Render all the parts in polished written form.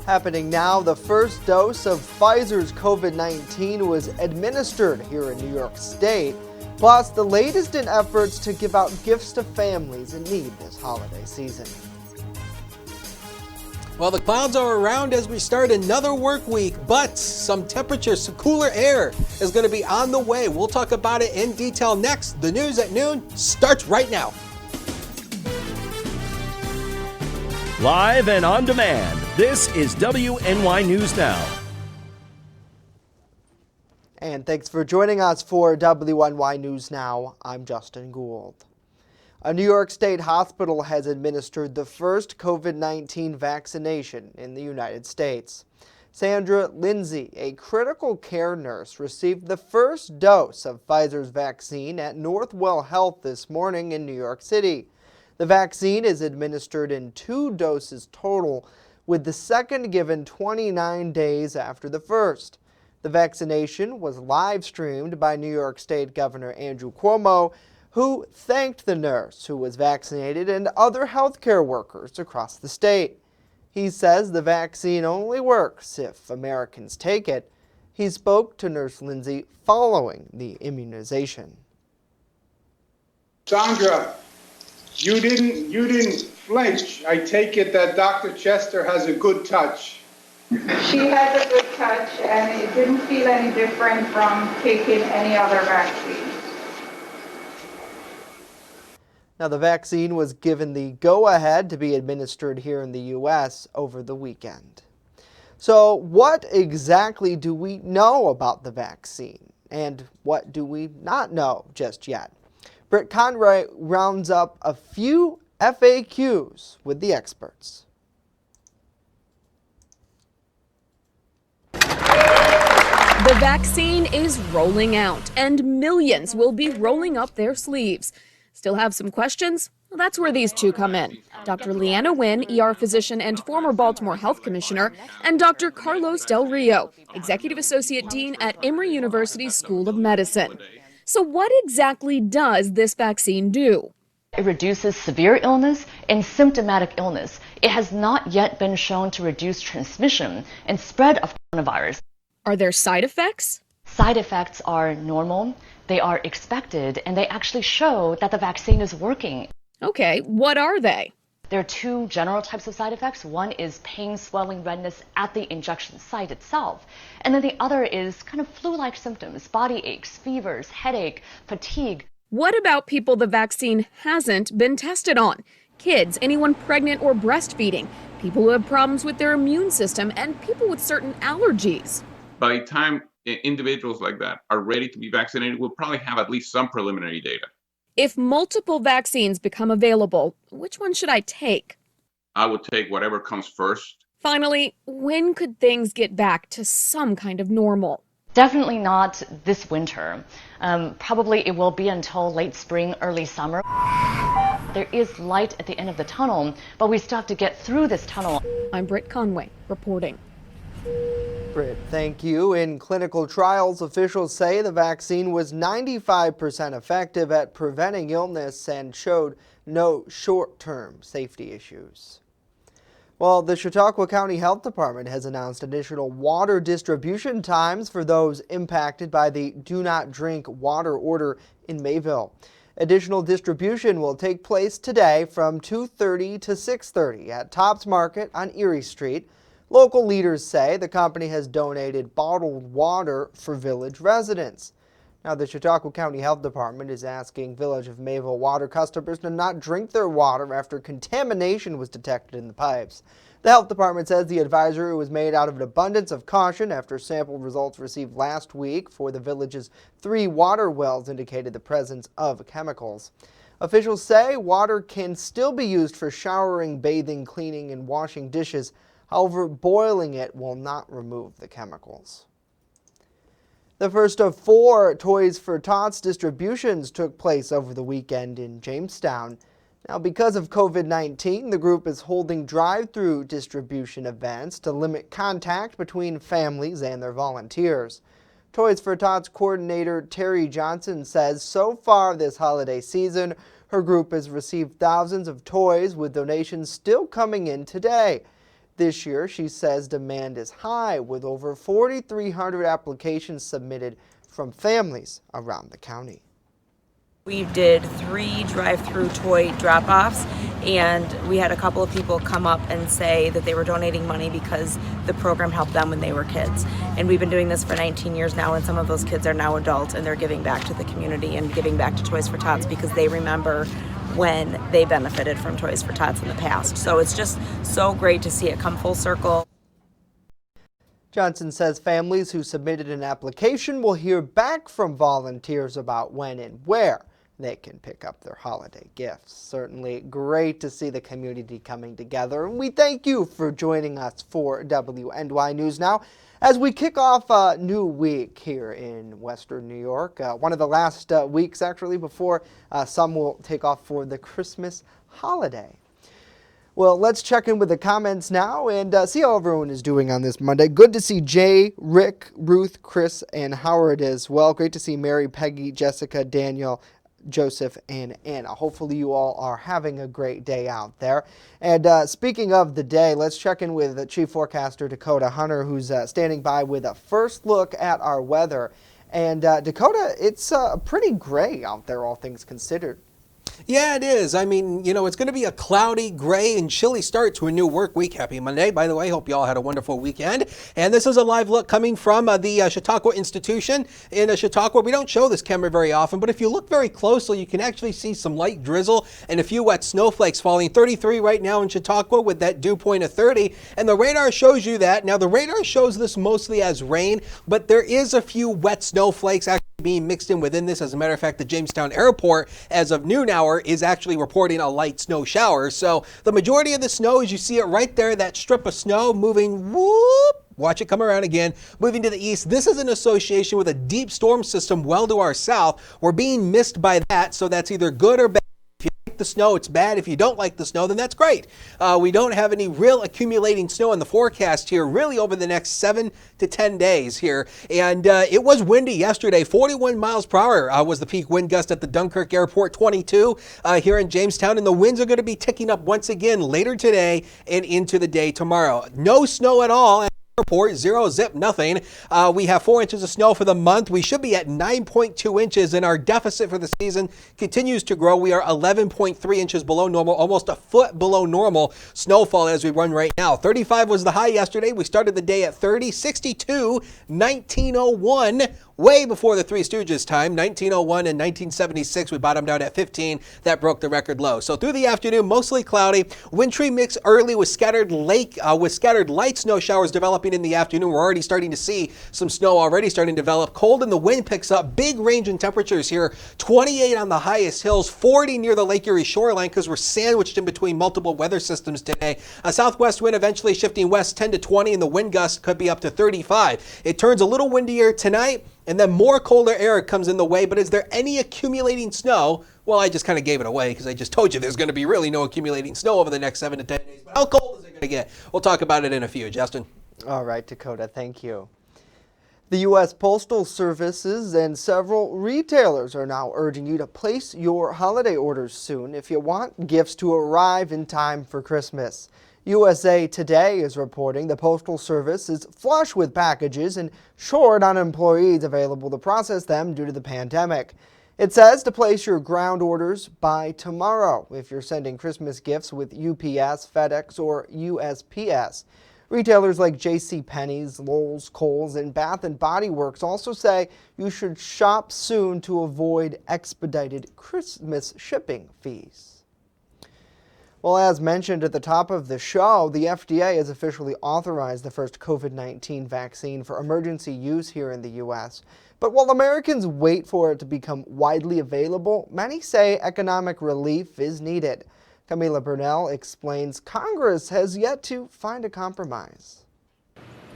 Happening now, the first dose of Pfizer's COVID-19 was administered here in New York State, plus the latest in efforts to give out gifts to families in need this holiday season. Well, the clouds are around as we start another work week, but some cooler air is going to be on the way. We'll talk about it in detail next. The news at noon starts right now. Live and on demand, this is WNY News Now. And thanks for joining us for WNY News Now. I'm Justin Gould. A New York State hospital has administered the first COVID-19 vaccination in the United States. Sandra Lindsay, a critical care nurse, received the first dose of Pfizer's vaccine at Northwell Health this morning in New York City. The vaccine is administered in 2 doses total, with the second given 29 days after the first. The vaccination was live streamed by New York State Governor Andrew Cuomo, who thanked the nurse who was vaccinated and other healthcare workers across the state. He says the vaccine only works if Americans take it. He spoke to Nurse Lindsay following the immunization. Sandra, you didn't flinch. I take it that Dr. Chester has a good touch. She has a good touch, and it didn't feel any different from taking any other vaccine. Now, the vaccine was given the go-ahead to be administered here in the U.S. over the weekend. So what exactly do we know about the vaccine? And what do we not know just yet? Britt Conroy rounds up a few FAQs with the experts. The vaccine is rolling out, and millions will be rolling up their sleeves. Still have some questions? Well, that's where these two come in. Dr. Leanna Nguyen, ER physician and former Baltimore Health Commissioner, and Dr. Carlos Del Rio, Executive Associate Dean at Emory University's School of Medicine. So what exactly does this vaccine do? It reduces severe illness and symptomatic illness. It has not yet been shown to reduce transmission and spread of coronavirus. Are there side effects? Side effects are normal, they are expected, and they actually show that the vaccine is working. Okay, what are they? There are 2 general types of side effects. One is pain, swelling, redness at the injection site itself. And then the other is kind of flu-like symptoms, body aches, fevers, headache, fatigue. What about people the vaccine hasn't been tested on? Kids, anyone pregnant or breastfeeding, people who have problems with their immune system, and people with certain allergies. By the time individuals like that are ready to be vaccinated, we'll probably have at least some preliminary data. If multiple vaccines become available, which one should I take? I would take whatever comes first. Finally, when could things get back to some kind of normal? Definitely not this winter. Probably it will be until late spring, early summer. There is light at the end of the tunnel, but we still have to get through this tunnel. I'm Britt Conway, reporting. Britt, thank you. In clinical trials, officials say the vaccine was 95% effective at preventing illness and showed no short-term safety issues. Well, the Chautauqua County Health Department has announced additional water distribution times for those impacted by the Do Not Drink Water order in Mayville. Additional distribution will take place today from 2:30 to 6:30 at Tops Market on Erie Street. Local leaders say the company has donated bottled water for village residents. Now, the Chautauqua County Health Department is asking Village of Mayville water customers to not drink their water after contamination was detected in the pipes. The health department says the advisory was made out of an abundance of caution after sample results received last week for the village's 3 water wells indicated the presence of chemicals. Officials say water can still be used for showering, bathing, cleaning, and washing dishes. However, boiling it will not remove the chemicals. The first of 4 Toys for Tots distributions took place over the weekend in Jamestown. Now, because of COVID-19, the group is holding drive-through distribution events to limit contact between families and their volunteers. Toys for Tots coordinator Terry Johnson says so far this holiday season, her group has received thousands of toys with donations still coming in today. This year, she says demand is high, with over 4,300 applications submitted from families around the county. We did 3 drive-through toy drop-offs, and we had a couple of people come up and say that they were donating money because the program helped them when they were kids. And we've been doing this for 19 years now, and some of those kids are now adults, and they're giving back to the community and giving back to Toys for Tots because they remember when they benefited from Toys for Tots in the past. So it's just so great to see it come full circle. Johnson says families who submitted an application will hear back from volunteers about when and where they can pick up their holiday gifts. Certainly great to see the community coming together, and we thank you for joining us for WNY News Now as we kick off a new week here in Western New York. One of the last weeks actually before some will take off for the Christmas holiday. Well, let's check in with the comments now and see how everyone is doing on this Monday. Good to see Jay, Rick, Ruth, Chris, and Howard as well. Great to see Mary, Peggy, Jessica, Daniel, Joseph, and Anna. Hopefully you all are having a great day out there. And speaking of the day, let's check in with Chief Forecaster Dakota Hunter, who's standing by with a first look at our weather. And Dakota, it's pretty gray out there, all things considered. Yeah, it is. I mean, you know, it's going to be a cloudy, gray, and chilly start to a new work week. Happy Monday, by the way. Hope you all had a wonderful weekend. And this is a live look coming from the Chautauqua Institution in Chautauqua. We don't show this camera very often, but if you look very closely, you can actually see some light drizzle and a few wet snowflakes falling. 33 right now in Chautauqua with that dew point of 30. And the radar shows you that. Now, the radar shows this mostly as rain, but there is a few wet snowflakes actually being mixed in within this. As a matter of fact, the Jamestown airport, as of noon hour, is actually reporting a light snow shower. So the majority of the snow, as you see it right there, that strip of snow moving, whoop, watch it come around again, moving to the east. This is in association with a deep storm system well to our south. We're being missed by that, so that's either good or bad. If you like the snow, it's bad. If you don't like the snow, then that's great. We don't have any real accumulating snow in the forecast here really over the next 7 to 10 days here. And it was windy yesterday. 41 miles per hour was the peak wind gust at the Dunkirk Airport, 22 here in Jamestown. And the winds are going to be ticking up once again later today and into the day tomorrow. No snow at all. Airport, 0 zip, nothing. We have 4 inches of snow for the month. We should be at 9.2 inches, and our deficit for the season continues to grow. We are 11.3 inches below normal, almost a foot below normal snowfall as we run right now. 35 was the high yesterday. We started the day at 30, 62, 1901. Way before the Three Stooges time, 1901 and 1976, we bottomed out at 15. That broke the record low. So through the afternoon, mostly cloudy. Wintry mix early with scattered light snow showers developing in the afternoon. We're already starting to see some snow already starting to develop. Cold and the wind picks up. Big range in temperatures here. 28 on the highest hills, 40 near the Lake Erie shoreline because we're sandwiched in between multiple weather systems today. A southwest wind eventually shifting west 10 to 20, and the wind gust could be up to 35. It turns a little windier tonight, and then more colder air comes in the way. But is there any accumulating snow? Well, I just kind of gave it away because I just told you there's going to be really no accumulating snow over the next 7 to 10 days. But how cold is it going to get? We'll talk about it in a few. Justin. All right, Dakota, thank you. The U.S. Postal Services and several retailers are now urging you to place your holiday orders soon if you want gifts to arrive in time for Christmas. USA Today is reporting the Postal Service is flush with packages and short on employees available to process them due to the pandemic. It says to place your ground orders by tomorrow if you're sending Christmas gifts with UPS, FedEx, or USPS. Retailers like JCPenney's, Lowe's, Kohl's, and Bath & Body Works also say you should shop soon to avoid expedited Christmas shipping fees. Well, as mentioned at the top of the show, the FDA has officially authorized the first COVID-19 vaccine for emergency use here in the U.S. But while Americans wait for it to become widely available, many say economic relief is needed. Camila Burnell explains Congress has yet to find a compromise.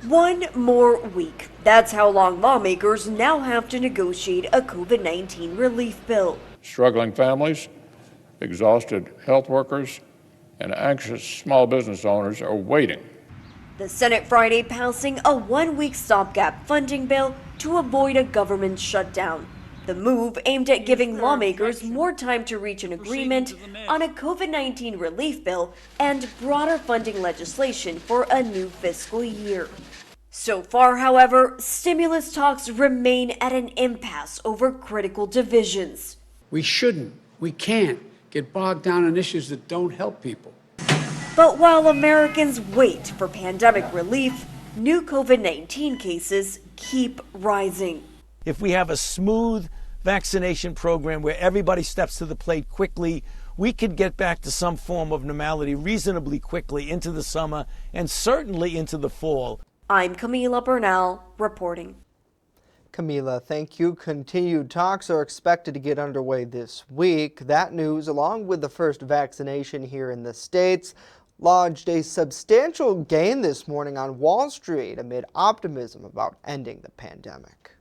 One more week. That's how long lawmakers now have to negotiate a COVID-19 relief bill. Struggling families, exhausted health workers, and anxious small business owners are waiting. The Senate Friday passing a one-week stopgap funding bill to avoid a government shutdown. The move aimed at giving lawmakers more time to reach an agreement on a COVID-19 relief bill and broader funding legislation for a new fiscal year. So far, however, stimulus talks remain at an impasse over critical divisions. We can't get bogged down in issues that don't help people. But while Americans wait for pandemic relief, new COVID-19 cases keep rising. If we have a smooth vaccination program where everybody steps to the plate quickly, we could get back to some form of normality reasonably quickly into the summer and certainly into the fall. I'm Camila Bernal reporting. Camila, thank you. Continued talks are expected to get underway this week. That news, along with the first vaccination here in the States, lodged a substantial gain this morning on Wall Street amid optimism about ending the pandemic.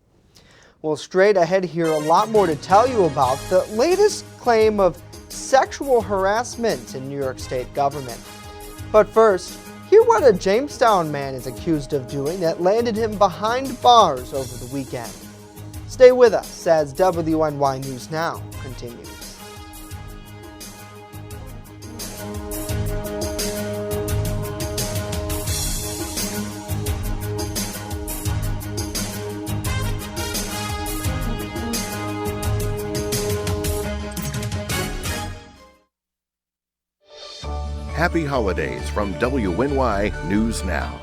Well, straight ahead here, a lot more to tell you about the latest claim of sexual harassment in New York State government. But first, hear what a Jamestown man is accused of doing that landed him behind bars over the weekend. Stay with us as WNY News Now continues. Happy holidays from WNY News Now.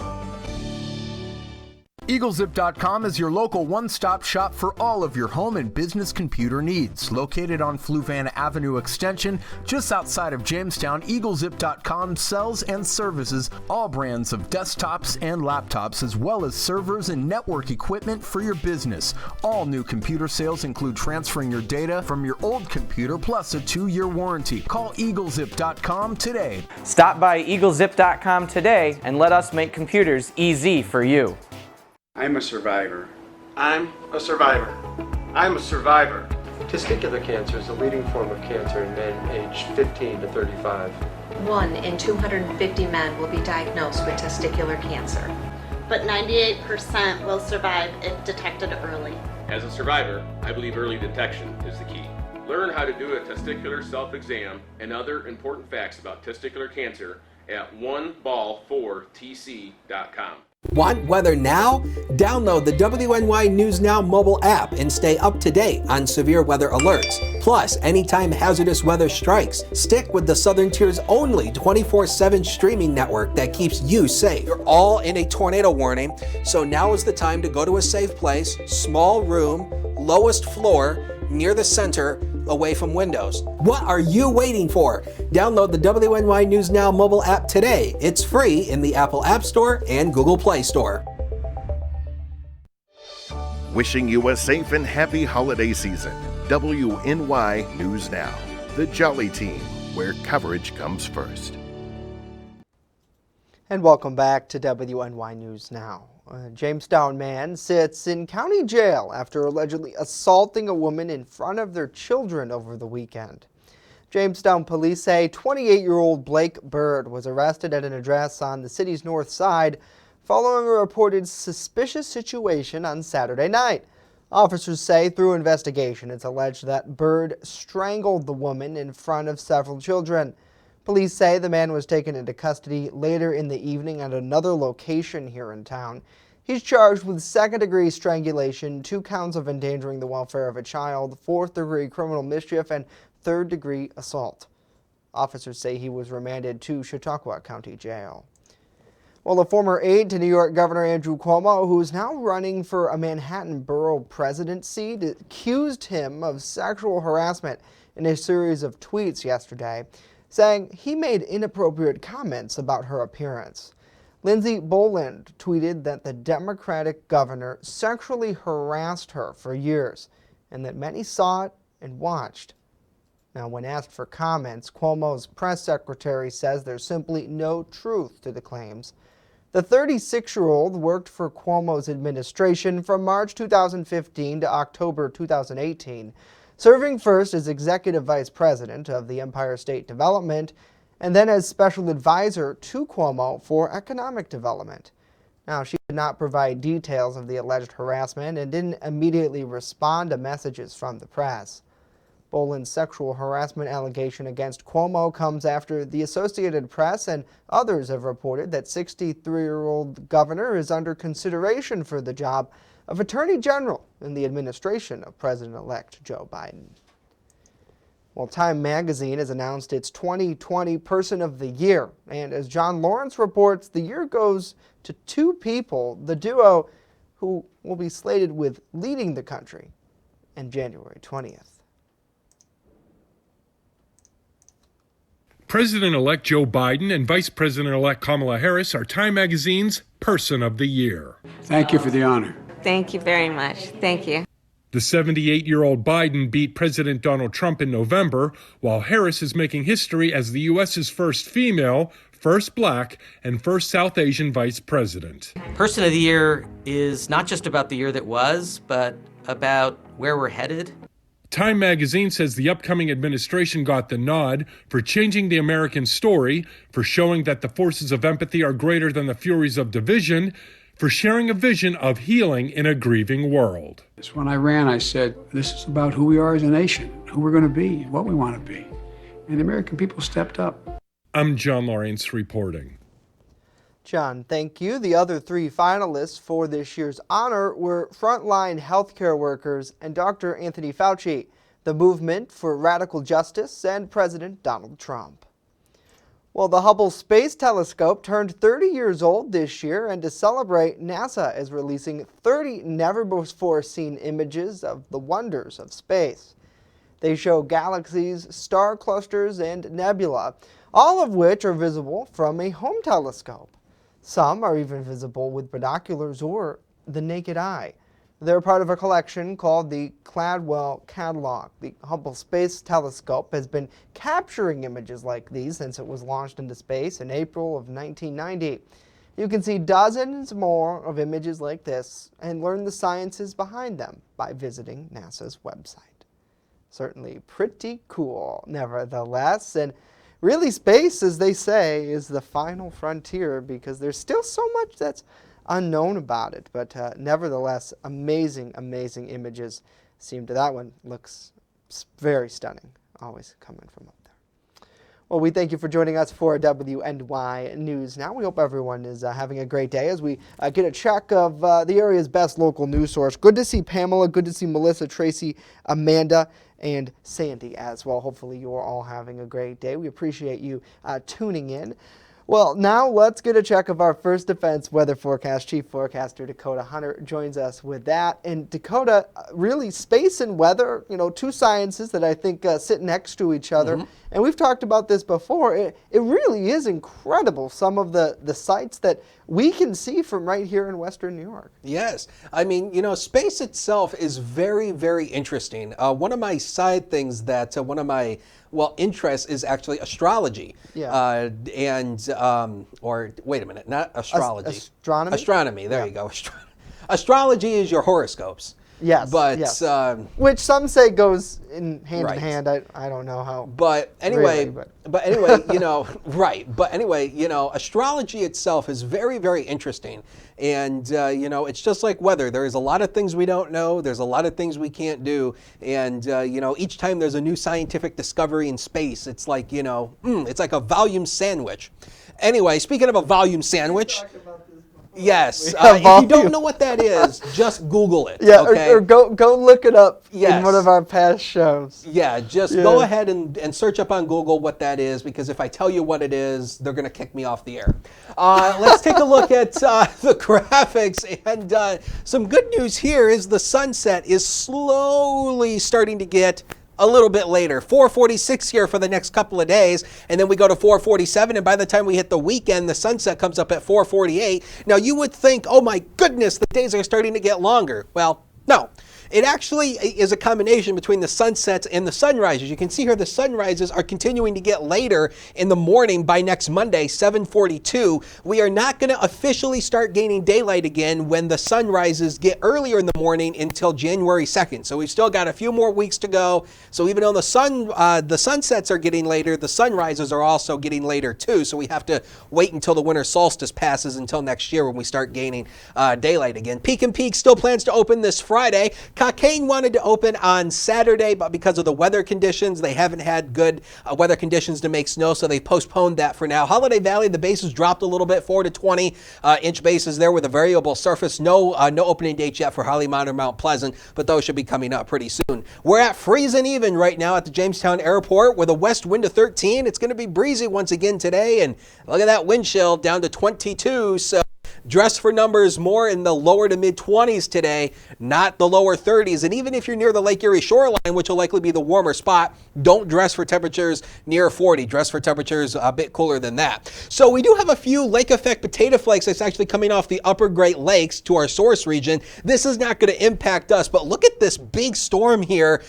EagleZip.com is your local one-stop shop for all of your home and business computer needs. Located on Fluvan Avenue Extension, just outside of Jamestown, EagleZip.com sells and services all brands of desktops and laptops, as well as servers and network equipment for your business. All new computer sales include transferring your data from your old computer plus a 2-year warranty. Call EagleZip.com today. Stop by EagleZip.com today and let us make computers easy for you. I'm a survivor. I'm a survivor. I'm a survivor. Testicular cancer is the leading form of cancer in men aged 15 to 35. 1 in 250 men will be diagnosed with testicular cancer. But 98% will survive if detected early. As a survivor, I believe early detection is the key. Learn how to do a testicular self-exam and other important facts about testicular cancer at oneball4tc.com. Want weather now? Download the WNY News Now mobile app and stay up to date on severe weather alerts. Plus, anytime hazardous weather strikes, stick with the Southern Tier's only 24/7 streaming network that keeps you safe. You're all in a tornado warning, so now is the time to go to a safe place, small room, lowest floor, near the center, away from windows. What are you waiting for? Download the WNY News Now mobile app today. It's free in the Apple App Store and Google Play Store. Wishing you a safe and happy holiday season. WNY News Now, the Jolly Team, where coverage comes first. And welcome back to WNY News Now. A Jamestown man sits in county jail after allegedly assaulting a woman in front of their children over the weekend. Jamestown police say 28-year-old Blake Bird was arrested at an address on the city's north side following a reported suspicious situation on Saturday night. Officers say through investigation it's alleged that Bird strangled the woman in front of several children. Police say the man was taken into custody later in the evening at another location here in town. He's charged with second-degree strangulation, 2 counts of endangering the welfare of a child, 4th-degree criminal mischief, and 3rd-degree assault. Officers say he was remanded to Chautauqua County Jail. Well, a former aide to New York Governor Andrew Cuomo, who is now running for a Manhattan borough presidency, accused him of sexual harassment in a series of tweets yesterday, saying he made inappropriate comments about her appearance. Lindsey Boland tweeted that the Democratic governor sexually harassed her for years and that many saw it and watched. Now, when asked for comments, Cuomo's press secretary says there's simply no truth to the claims. The 36-year-old worked for Cuomo's administration from March 2015 to October 2018, serving first as executive vice president of the Empire State Development and then as special advisor to Cuomo for economic development. Now, she did not provide details of the alleged harassment and didn't immediately respond to messages from the press. Boland's sexual harassment allegation against Cuomo comes after the Associated Press and others have reported that 63-year-old governor is under consideration for the job of Attorney General in the administration of President-elect Joe Biden. Well, Time magazine has announced its 2020 Person of the Year, and as John Lawrence reports, the year goes to two people, the duo who will be slated with leading the country on January 20th. President-elect Joe Biden and Vice President-elect Kamala Harris are Time Magazine's Person of the Year. Thank you for the honor. Thank you very much. Thank you. The 78-year-old Biden beat President Donald Trump in November, while Harris is making history as the U.S.'s first female, first black, and first South Asian vice president. Person of the Year is not just about the year that was, but about where we're headed. Time magazine says the upcoming administration got the nod for changing the American story, for showing that the forces of empathy are greater than the furies of division, for sharing a vision of healing in a grieving world. When I ran, I said, this is about who we are as a nation, who we're going to be, what we want to be. And the American people stepped up. I'm John Lawrence reporting. John, thank you. The other three finalists for this year's honor were frontline healthcare workers and Dr. Anthony Fauci, the Movement for Radical Justice, and President Donald Trump. Well, the Hubble Space Telescope turned 30 years old this year, and to celebrate, NASA is releasing 30 never-before-seen images of the wonders of space. They show galaxies, star clusters, and nebula, all of which are visible from a home telescope. Some are even visible with binoculars or the naked eye. They're part of a collection called the Cladwell Catalog. The Hubble Space Telescope has been capturing images like these since it was launched into space in April of 1990. You can see dozens more of images like this and learn the sciences behind them by visiting NASA's website. Certainly pretty cool, nevertheless, and really space, as they say, is the final frontier because there's still so much that's unknown about it, but nevertheless, amazing images. That one looks very stunning, always coming from up there. Well, we thank you for joining us for WNY News Now. We hope everyone is having a great day as we get a check of the area's best local news source. Good to see Pamela, good to see Melissa, Tracy, Amanda, and Sandy as well. Hopefully you are all having a great day. We appreciate you tuning in. Well, now let's get a check of our First Defense weather forecast. Chief Forecaster Dakota Hunter joins us with that. And Dakota, really space and weather, two sciences that I think sit next to each other. Mm-hmm. And we've talked about this before. It really is incredible, some of the sights that we can see from right here in Western New York. Yes. I mean, space itself is very, very interesting. One of my side things that one of my interests is actually astrology. Yeah. Or wait a minute, not astrology. Astronomy? Astronomy, there you go. Astrology is your horoscopes. Yes. But yes. Which some say goes in hand in hand. I don't know how. But anyway, right. But anyway, astrology itself is very, very interesting. And, it's just like weather. There's a lot of things we don't know. There's a lot of things we can't do. And, each time there's a new scientific discovery in space, it's like, it's like a volume sandwich. Anyway, speaking of a volume sandwich. Yes. If you don't know what that is, just Google it. Yeah, okay? or go look it up in one of our past shows. Yeah, just go ahead and search up on Google what that is, because if I tell you what it is, they're going to kick me off the air. Let's take a look at the graphics. And some good news here is the sunset is slowly starting to get a little bit later. 4:46 here for the next couple of days, and then we go to 4:47, and by the time we hit the weekend, the sunset comes up at 4:48. Now, you would think, oh my goodness, the days are starting to get longer. Well, no. It actually is a combination between the sunsets and the sunrises. You can see here the sunrises are continuing to get later in the morning by next Monday, 7:42. We are not going to officially start gaining daylight again when the sunrises get earlier in the morning until January 2nd. So we've still got a few more weeks to go. So even though the sunsets are getting later, the sunrises are also getting later too. So we have to wait until the winter solstice passes until next year when we start gaining daylight again. Peak and Peak still plans to open this Friday. Cockaigne wanted to open on Saturday, but because of the weather conditions, they haven't had good weather conditions to make snow, so they postponed that for now. Holiday Valley, the bases dropped a little bit, 4 to 20 inch bases there with a variable surface. No opening date yet for Holly Mount or Mount Pleasant, but those should be coming up pretty soon. We're at freezing even right now at the Jamestown Airport with a west wind of 13. It's going to be breezy once again today, and look at that wind chill down to 22. So dress for numbers more in the lower to mid 20s today, not the lower 30s. And even if you're near the Lake Erie shoreline, which will likely be the warmer spot, don't dress for temperatures near 40. Dress for temperatures a bit cooler than that. So we do have a few lake effect potato flakes that's actually coming off the upper Great Lakes to our source region. This is not going to impact us, but look at this big storm here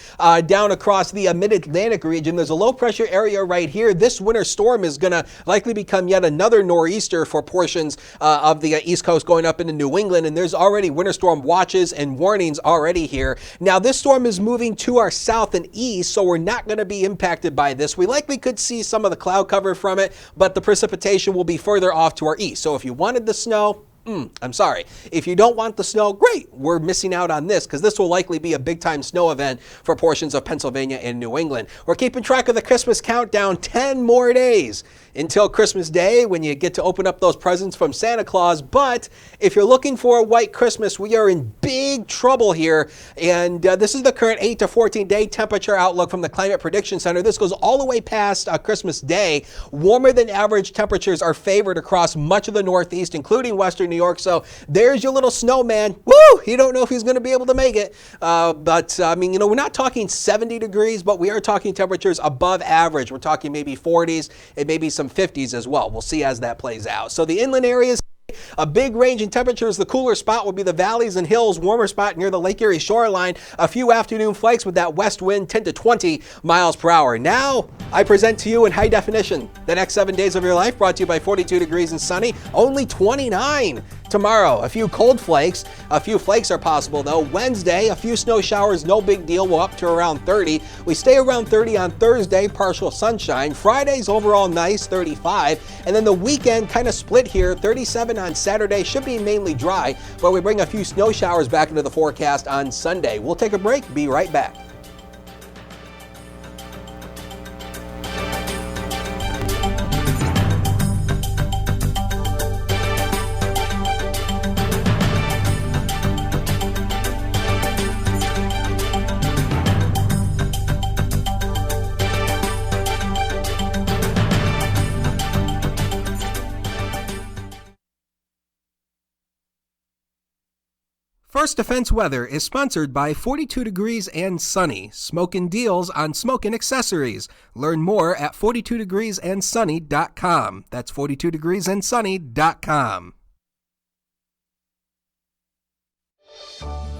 down across the mid-Atlantic region. There's a low pressure area right here. This winter storm is going to likely become yet another nor'easter for portions of the East Coast going up into New England, and there's already winter storm watches and warnings already here. Now, this storm is moving to our south and east, so we're not going to be impacted by this. We likely could see some of the cloud cover from it, but the precipitation will be further off to our east. So if you wanted the snow, I'm sorry. If you don't want the snow, great. We're missing out on this because this will likely be a big-time snow event for portions of Pennsylvania and New England. We're keeping track of the Christmas countdown. 10 more days until Christmas Day when you get to open up those presents from Santa Claus. But if you're looking for a white Christmas, we are in big trouble here. And this is the current 8 to 14-day temperature outlook from the Climate Prediction Center. This goes all the way past Christmas Day. Warmer than average temperatures are favored across much of the Northeast, including Western New York. So there's your little snowman. Woo! You don't know if he's going to be able to make it. But I mean, we're not talking 70 degrees, but we are talking temperatures above average. We're talking maybe 40s and maybe some 50s as well. We'll see as that plays out. So the inland areas, a big range in temperatures. The cooler spot will be the valleys and hills, warmer spot near the Lake Erie shoreline. A few afternoon flakes with that west wind, 10 to 20 miles per hour. Now, I present to you in high definition the next 7 days of your life, brought to you by 42 Degrees and Sunny. Only 29 tomorrow. A few cold flakes. A few flakes are possible, though. Wednesday, a few snow showers, no big deal. We're up to around 30. We stay around 30 on Thursday, partial sunshine. Friday's overall nice, 35. And then the weekend kind of split here, 37 on Saturday. Should be mainly dry, but we bring a few snow showers back into the forecast on Sunday. We'll take a break. Be right back. First Defense Weather is sponsored by 42 Degrees and Sunny, smokin' deals on smoking accessories. Learn more at 42degreesandsunny.com. That's 42degreesandsunny.com.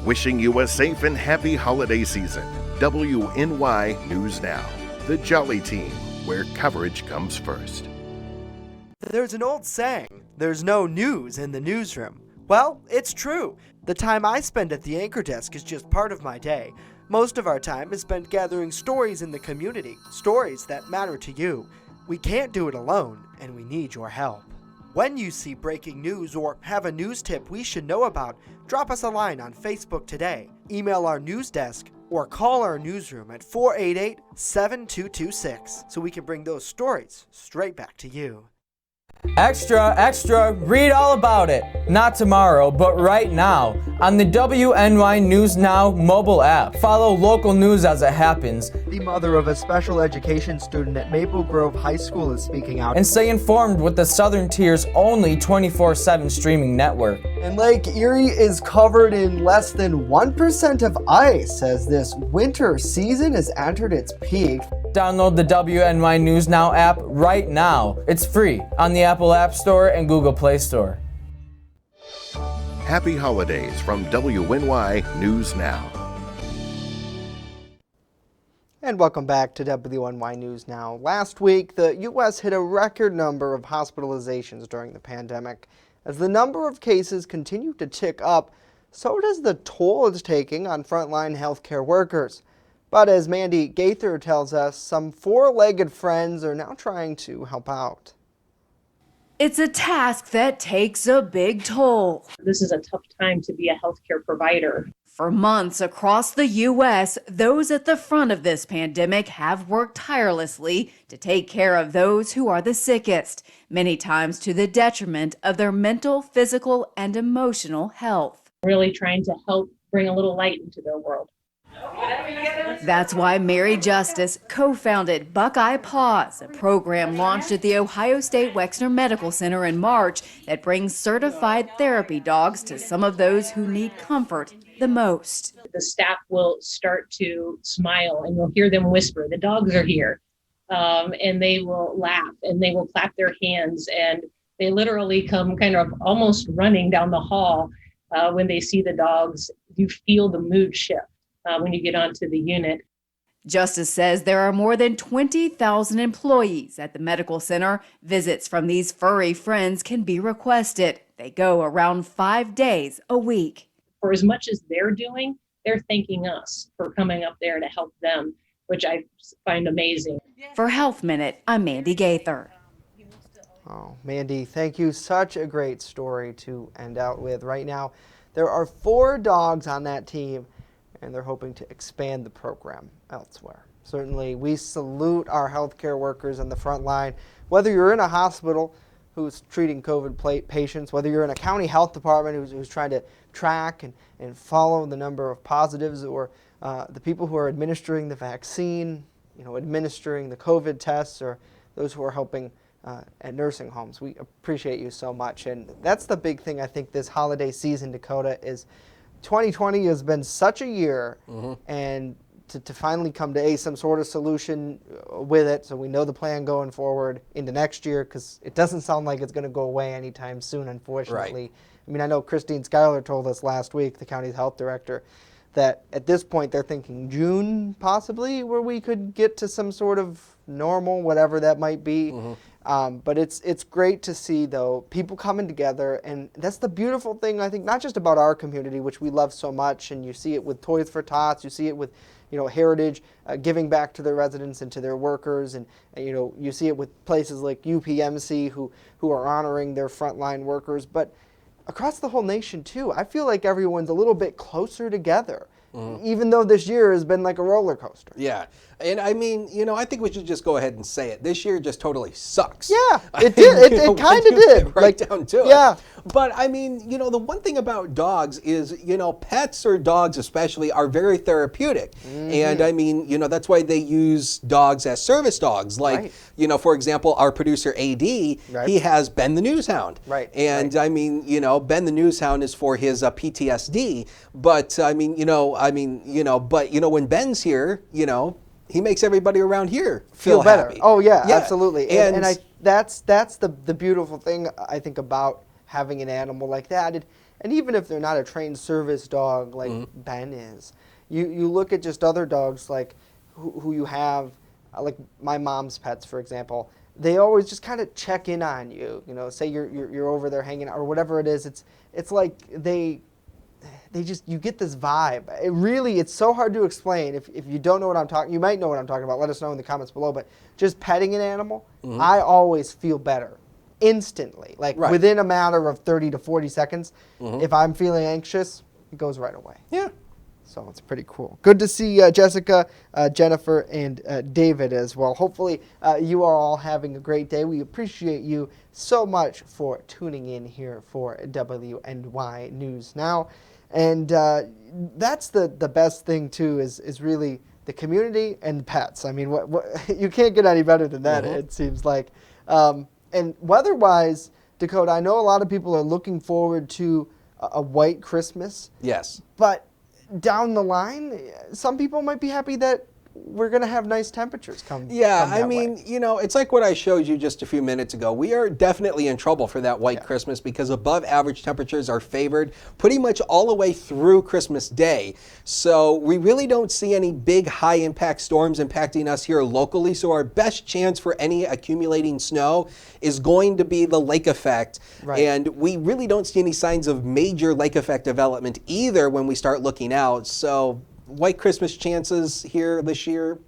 Wishing you a safe and happy holiday season. WNY News Now, the Jolly Team, where coverage comes first. There's an old saying, there's no news in the newsroom. Well, it's true. The time I spend at the anchor desk is just part of my day. Most of our time is spent gathering stories in the community, stories that matter to you. We can't do it alone, and we need your help. When you see breaking news or have a news tip we should know about, drop us a line on Facebook today, email our news desk, or call our newsroom at 488-7226 so we can bring those stories straight back to you. Extra, extra, read all about it. Not tomorrow, but right now on the WNY News Now mobile app. Follow local news as it happens. The mother of a special education student at Maple Grove High School is speaking out. And stay informed with the Southern Tier's only 24/7 streaming network. And Lake Erie is covered in less than 1% of ice as this winter season has entered its peak. Download the WNY News Now app right now. It's free on the Apple App Store and Google Play Store. Happy holidays from WNY News Now. And welcome back to WNY News Now. Last week, the U.S. hit a record number of hospitalizations during the pandemic. As the number of cases continue to tick up, so does the toll it's taking on frontline healthcare workers. But as Mandy Gaither tells us, some four-legged friends are now trying to help out. It's a task that takes a big toll. This is a tough time to be a healthcare provider. For months across the U.S., those at the front of this pandemic have worked tirelessly to take care of those who are the sickest, many times to the detriment of their mental, physical, and emotional health. Really trying to help bring a little light into their world. That's why Mary Justice co-founded Buckeye Paws, a program launched at the Ohio State Wexner Medical Center in March that brings certified therapy dogs to some of those who need comfort the most. The staff will start to smile and you'll hear them whisper, "The dogs are here." And they will laugh and they will clap their hands, and they literally come kind of almost running down the hall when they see the dogs. You feel the mood shift when you get onto the unit. Justice says there are more than 20,000 employees at the medical center. Visits from these furry friends can be requested. They go around 5 days a week. For as much as they're doing, they're thanking us for coming up there to help them, which I find amazing. For Health Minute, I'm Mandy Gaither. Oh, Mandy, thank you. Such a great story to end out with. Right now, there are 4 dogs on that team, and they're hoping to expand the program elsewhere. Certainly, we salute our healthcare workers on the front line, whether you're in a hospital who's treating COVID patients, whether you're in a county health department who's trying to track and follow the number of positives, or the people who are administering the vaccine, administering the COVID tests, or those who are helping at nursing homes. We appreciate you so much. And that's the big thing, I think, this holiday season, Dakota, is 2020 has been such a year, and to finally come to some sort of solution with it, so we know the plan going forward into next year, because it doesn't sound like it's going to go away anytime soon, unfortunately. Right. I mean, I know Christine Schuyler told us last week, the county's health director, that at this point they're thinking June possibly, where we could get to some sort of normal, whatever that might be. But it's great to see, though, people coming together, and that's the beautiful thing, I think, not just about our community, which we love so much, and you see it with Toys for Tots, you see it with Heritage giving back to their residents and to their workers, and you see it with places like UPMC who are honoring their frontline workers, but across the whole nation too. I feel like everyone's a little bit closer together, even though this year has been like a roller coaster. Yeah. And I mean, I think we should just go ahead and say it. This year just totally sucks. Yeah, it did. It kind of did. Right down to it. Yeah. But I mean, the one thing about dogs is, pets or dogs especially are very therapeutic. And I mean, that's why they use dogs as service dogs. Like, for example, our producer AD, he has Ben the Newshound. Right. And I mean, Ben the Newshound is for his PTSD. But I mean, but when Ben's here, he makes everybody around here feel better. Happy. Oh yeah, absolutely. And that's the beautiful thing, I think, about having an animal like that. And even if they're not a trained service dog like Ben is, you look at just other dogs like who you have, like my mom's pets, for example. They always just kind of check in on you. Say you're over there hanging out or whatever it is. It's like you get this vibe. It's so hard to explain. If you don't know what I'm talking, you might know what I'm talking about. Let us know in the comments below. But just petting an animal, I always feel better instantly. Like within a matter of 30 to 40 seconds. If I'm feeling anxious, it goes right away. Yeah. So it's pretty cool. Good to see Jessica, Jennifer, and David as well. Hopefully you are all having a great day. We appreciate you so much for tuning in here for WNY News Now. And that's the best thing, too, is really the community and pets. I mean, what you can't get any better than that, it seems like. And weather-wise, Dakota, I know a lot of people are looking forward to a white Christmas. Yes. But down the line, some people might be happy that we're going to have nice temperatures come. Yeah, come that I mean, way. you know, it's like what I showed you just a few minutes ago. We are definitely in trouble for that white Christmas because above average temperatures are favored pretty much all the way through Christmas Day. So we really don't see any big high impact storms impacting us here locally. So our best chance for any accumulating snow is going to be the lake effect. Right. And we really don't see any signs of major lake effect development either when we start looking out. So white Christmas chances here this year,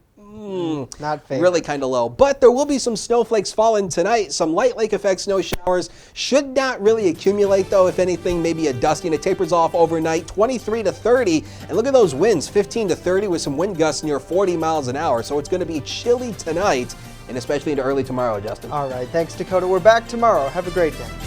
not favored. Really kind of low. But there will be some snowflakes falling tonight. Some light lake effect snow showers should not really accumulate though. If anything, maybe a dusting. It tapers off overnight, 23 to 30. And look at those winds, 15 to 30 with some wind gusts near 40 miles an hour. So it's going to be chilly tonight and especially into early tomorrow, Justin. All right. Thanks, Dakota. We're back tomorrow. Have a great day.